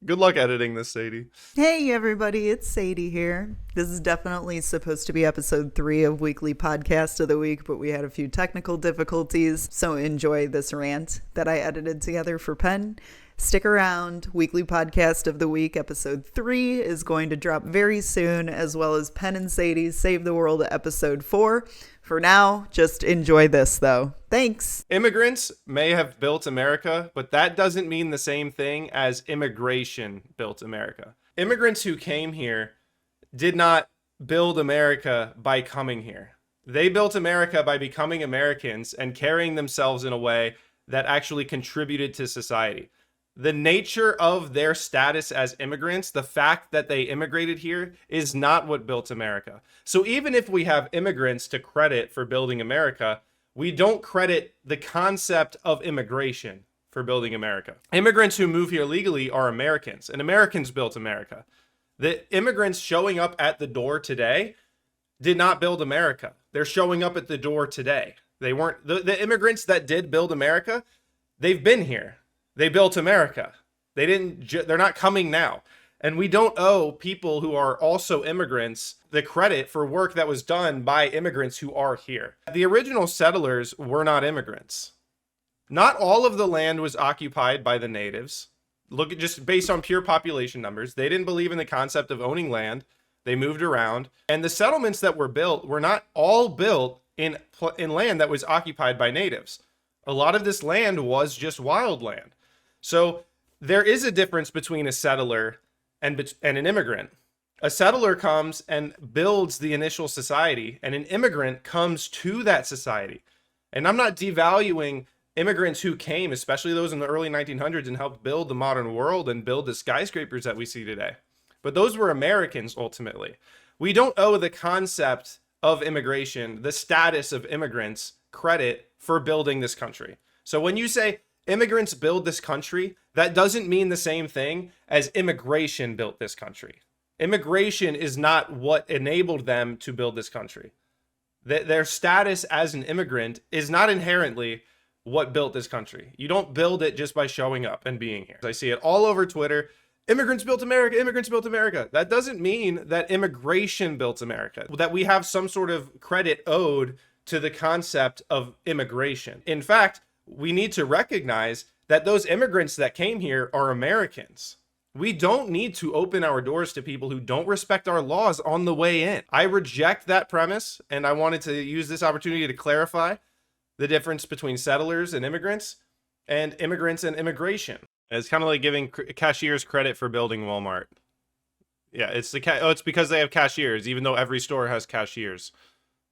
Good luck editing this, Sadie. Hey everybody, it's Sadie here. This is definitely supposed to be episode 3 of Weekly Podcast of the Week, but we had a few technical difficulties, so enjoy this rant that I edited together for Penn. Stick around. Weekly Podcast of the Week, episode 3 is going to drop very soon, as well as Penn and Sadie's Save the World episode 4. For now, just enjoy this though. Thanks. Immigrants may have built America, but that doesn't mean the same thing as immigration built America. Immigrants who came here did not build America by coming here. They built America by becoming Americans and carrying themselves in a way that actually contributed to society. The nature of their status as immigrants, the fact that they immigrated here, is not what built America. So even if we have immigrants to credit for building America, we don't credit the concept of immigration for building America. Immigrants who move here legally are Americans, and Americans built America. The immigrants showing up at the door today did not build America. They're showing up at the door today. They weren't the immigrants that did build America. They've been here. They built America. They're not coming now. And we don't owe people who are also immigrants the credit for work that was done by immigrants who are here. The original settlers were not immigrants. Not all of the land was occupied by the natives. Look at just based on pure population numbers. They didn't believe in the concept of owning land. They moved around. And the settlements that were built were not all built in land that was occupied by natives. A lot of this land was just wild land. So there is a difference between a settler and an immigrant. A settler comes and builds the initial society, and an immigrant comes to that society. And I'm not devaluing immigrants who came, especially those in the early 1900s, and helped build the modern world and build the skyscrapers that we see today. But those were Americans ultimately. We don't owe the concept of immigration, the status of immigrants, credit for building this country. So when you say immigrants build this country, that doesn't mean the same thing as immigration built this country. Immigration is not what enabled them to build this country. Their status as an immigrant is not inherently what built this country. You don't build it just by showing up and being here. I see it all over Twitter. Immigrants built America, immigrants built America. That doesn't mean that immigration built America, that we have some sort of credit owed to the concept of immigration. In fact, we need to recognize that those immigrants that came here are Americans. We don't need to open our doors to people who don't respect our laws on the way in. I reject that premise, and I wanted to use this opportunity to clarify the difference between settlers and immigrants and immigration. It's kind of like giving cashiers credit for building Walmart. Yeah, it's because they have cashiers, even though every store has cashiers.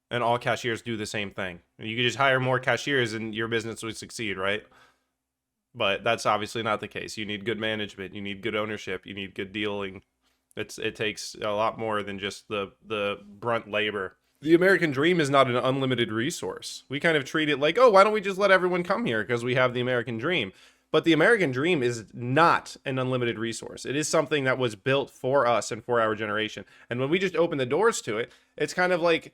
And all cashiers do the same thing. You could just hire more cashiers and your business would succeed, right? But that's obviously not the case. You need good management. You need good ownership. You need good dealing. It takes a lot more than just the brunt labor. The American dream is not an unlimited resource. We kind of treat it like, oh, why don't we just let everyone come here because we have the American dream? But the American dream is not an unlimited resource. It is something that was built for us and for our generation. And when we just open the doors to it, it's kind of like,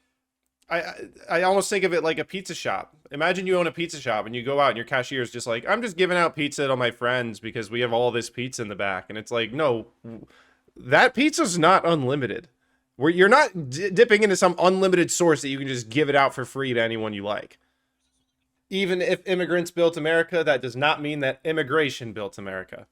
I almost think of it like a pizza shop. Imagine you own a pizza shop and you go out and your cashier is just like, I'm just giving out pizza to my friends because we have all this pizza in the back. And it's like, no, that pizza's not unlimited. You're not dipping into some unlimited source that you can just give it out for free to anyone you like. Even if immigrants built America, that does not mean that immigration built America.